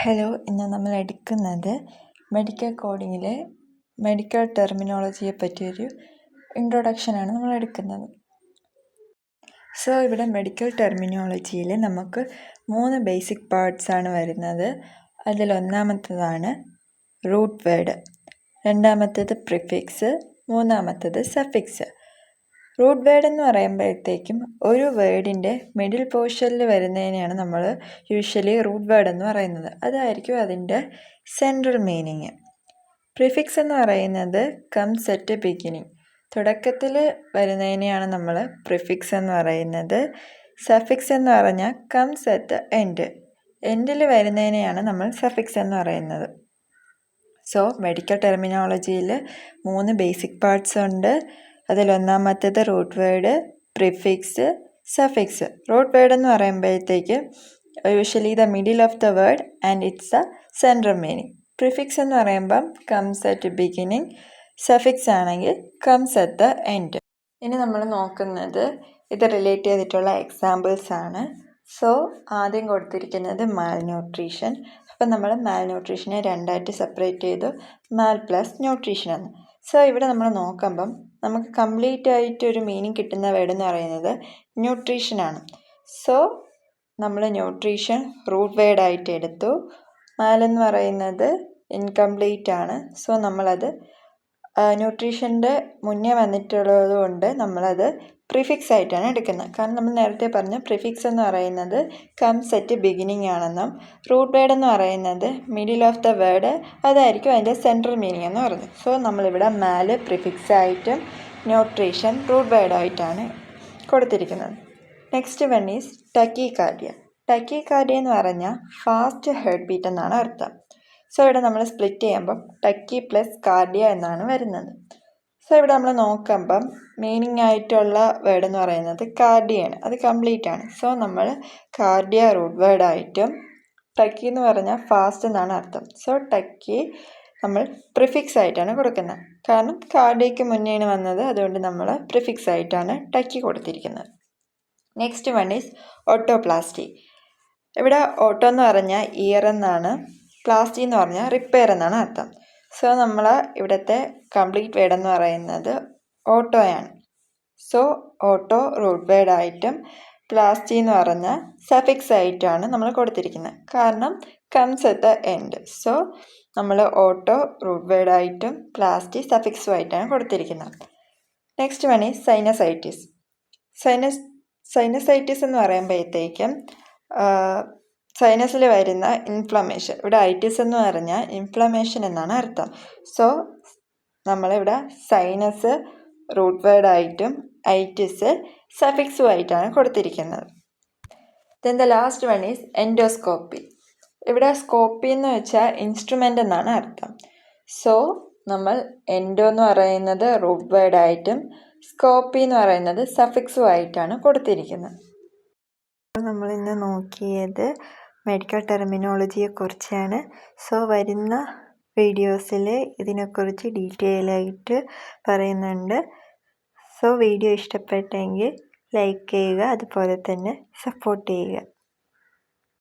Hello, ഇന്ന് നമ്മൾ എടുക്കുന്നത് മെഡിക്കൽ കോഡിങ്ങിലെ മെഡിക്കൽ ടെർമിനോളജിയെ പറ്റിയൊരു ഇൻട്രൊഡക്ഷനാണ് നമ്മൾ എടുക്കുന്നത്. സോ ഇവിടെ മെഡിക്കൽ ടെർമിനോളജിയിൽ നമുക്ക് 3 ബേസിക് പാർട്സാണ് വരുന്നത്. അതിലൊന്നാമത്തേതാണ് റൂട്ട് വേർഡ്, രണ്ടാമത്തേത് പ്രിഫിക്സ്, മൂന്നാമത്തേത് സഫിക്സ്. റൂട്ട് വേർഡ് എന്ന് പറയുമ്പോഴത്തേക്കും ഒരു വേർഡിൻ്റെ മിഡിൽ പോർഷനിൽ വരുന്നതിനെയാണ് നമ്മൾ യൂഷ്വലി റൂട്ട് വേർഡ് എന്ന് പറയുന്നത്. അതായിരിക്കും അതിൻ്റെ സെൻട്രൽ മീനിങ്. പ്രിഫിക്സ് എന്ന് പറയുന്നത് കംസ് അറ്റ് ബിഗിനിങ്, തുടക്കത്തിൽ വരുന്നതിനെയാണ് നമ്മൾ പ്രിഫിക്സ് എന്ന് പറയുന്നത്. സഫിക്സ് എന്ന് പറഞ്ഞാൽ കംസ് അറ്റ് എൻഡ്, എൻഡിൽ വരുന്നതിനെയാണ് നമ്മൾ സഫിക്സ് എന്ന് പറയുന്നത്. സോ മെഡിക്കൽ ടെർമിനോളജിയിൽ 3 ബേസിക് പാർട്സ് ഉണ്ട്. അതിലൊന്നാമത്തേത് root word, prefix, suffix. Root word എന്ന് പറയുമ്പോഴത്തേക്ക് usually the middle of the word and it's a central meaning. Prefix എന്ന് പറയുമ്പം കംസ് അറ്റ് ബിഗിനിങ്, സഫിക്സ് ആണെങ്കിൽ കംസ് അറ്റ് ദ എൻഡ്. ഇനി നമ്മൾ നോക്കുന്നത് ഇത് റിലേറ്റ് ചെയ്തിട്ടുള്ള എക്സാമ്പിൾസ് ആണ്. സോ ആദ്യം കൊടുത്തിരിക്കുന്നത് മാൽ ന്യൂട്രീഷൻ. അപ്പം നമ്മൾ മാൽ ന്യൂട്രീഷനെ രണ്ടായിട്ട് സെപ്പറേറ്റ് ചെയ്തു, മാൽ പ്ലസ് ന്യൂട്രീഷൻ എന്ന്. സോ ഇവിടെ നമ്മൾ നോക്കുമ്പം നമുക്ക് കംപ്ലീറ്റ് ആയിട്ടൊരു മീനിങ് കിട്ടുന്ന വേർഡ് എന്ന് പറയുന്നത് ന്യൂട്രീഷനാണ്. സോ നമ്മൾ ന്യൂട്രീഷൻ റൂട്ട് വേർഡായിട്ട് എടുത്തു. മാലെന്ന് പറയുന്നത് ഇൻകംപ്ലീറ്റ് ആണ്. സോ നമ്മളത് ന്യൂട്രീഷൻ്റെ മുന്നേ വന്നിട്ടുള്ളത് കൊണ്ട് നമ്മളത് പ്രിഫിക്സ് ആയിട്ടാണ് എടുക്കുന്നത്. കാരണം നമ്മൾ നേരത്തെ പറഞ്ഞു പ്രിഫിക്സ് എന്ന് പറയുന്നത് കംസ് അറ്റ് ബിഗിനിങ് ആണെന്നും റൂട്ട് വേർഡ് എന്ന് പറയുന്നത് മിഡിൽ ഓഫ് ദ വേർഡ്, അതായിരിക്കും അതിൻ്റെ സെൻട്രൽ മീനിങ് എന്ന് പറഞ്ഞു. സോ നമ്മളിവിടെ മാല് പ്രിഫിക്സ് ആയിട്ടും ന്യൂട്രീഷൻ റൂട്ട് വേർഡായിട്ടാണ് കൊടുത്തിരിക്കുന്നത്. Next one is tachycardia. Tachycardia എന്ന് പറഞ്ഞാൽ ഫാസ്റ്റ് ഹെർട്ട് ബീറ്റ് എന്നാണ് അർത്ഥം. സോ ഇവിടെ നമ്മൾ സ്പ്ലിറ്റ് ചെയ്യുമ്പം ടക്കി പ്ലസ് കാർഡിയ എന്നാണ് വരുന്നത്. സോ ഇവിടെ നമ്മൾ നോക്കുമ്പം മീനിങ് ആയിട്ടുള്ള വേർഡ് എന്ന് പറയുന്നത് കാർഡിയാണ്, അത് കംപ്ലീറ്റ് ആണ്. സോ നമ്മൾ കാർഡിയ റൂട്ട് വേർഡായിട്ടും ടക്കി എന്ന് പറഞ്ഞാൽ ഫാസ്റ്റ് എന്നാണ് അർത്ഥം. സോ ടക്കി നമ്മൾ പ്രിഫിക്സ് ആയിട്ടാണ് കൊടുക്കുന്നത്. കാരണം കാർഡിയയ്ക്ക് മുന്നേയാണ് വന്നത്, അതുകൊണ്ട് നമ്മൾ പ്രിഫിക്സ് ആയിട്ടാണ് ടക്കി കൊടുത്തിരിക്കുന്നത്. Next one is autoplasty. ഇവിടെ ഓട്ടോ എന്ന് പറഞ്ഞാൽ ഇയർ എന്നാണ്, പ്ലാസ്റ്റി എന്ന് പറഞ്ഞാൽ റിപ്പയർ എന്നാണ് അർത്ഥം. സോ നമ്മൾ ഇവിടുത്തെ കംപ്ലീറ്റ് വേർഡ് എന്ന് പറയുന്നത് ഓട്ടോയാണ്. സോ ഓട്ടോ റൂട്ട് വേർഡായിട്ടും പ്ലാസ്റ്റി എന്ന് പറഞ്ഞാൽ സഫിക്സ് ആയിട്ടാണ് നമ്മൾ കൊടുത്തിരിക്കുന്നത്. കാരണം comes at the end. So നമ്മൾ ഓട്ടോ റൂട്ട് വേർഡായിട്ടും പ്ലാസ്റ്റി സഫിക്സും ആയിട്ടാണ് കൊടുത്തിരിക്കുന്നത്. Next one is sinusitis. Sinusitis എന്ന് പറയുമ്പോഴത്തേക്കും സൈനസിൽ വരുന്ന ഇൻഫ്ലമേഷൻ. ഇവിടെ ഐറ്റിസ് എന്ന് പറഞ്ഞാൽ ഇൻഫ്ലമേഷൻ എന്നാണ് അർത്ഥം. സോ നമ്മളിവിടെ സൈനസ് റൂട്ട് വേർഡായിട്ടും ഐറ്റിസ് സഫിക്സും ആയിട്ടാണ് കൊടുത്തിരിക്കുന്നത്. Then the last one is endoscopy. ഇവിടെ സ്കോപ്പി എന്ന് വെച്ചാൽ ഇൻസ്ട്രുമെൻ്റ് എന്നാണ് അർത്ഥം. സോ നമ്മൾ എൻഡോ എന്ന് പറയുന്നത് റൂട്ട് വേർഡായിട്ടും സ്കോപ്പി എന്ന് പറയുന്നത് സഫിക്സും ആയിട്ടാണ് കൊടുത്തിരിക്കുന്നത്. നമ്മൾ ഇന്ന് നോക്കിയത് മെഡിക്കൽ ടെർമിനോളജിയെക്കുറിച്ചാണ്. സോ വരുന്ന വീഡിയോസിൽ ഇതിനെക്കുറിച്ച് ഡീറ്റെയിൽ ആയിട്ട് പറയുന്നുണ്ട്. സോ വീഡിയോ ഇഷ്ടപ്പെട്ടെങ്കിൽ ലൈക്ക് ചെയ്യുക, അതുപോലെ തന്നെ സപ്പോർട്ട് ചെയ്യുക.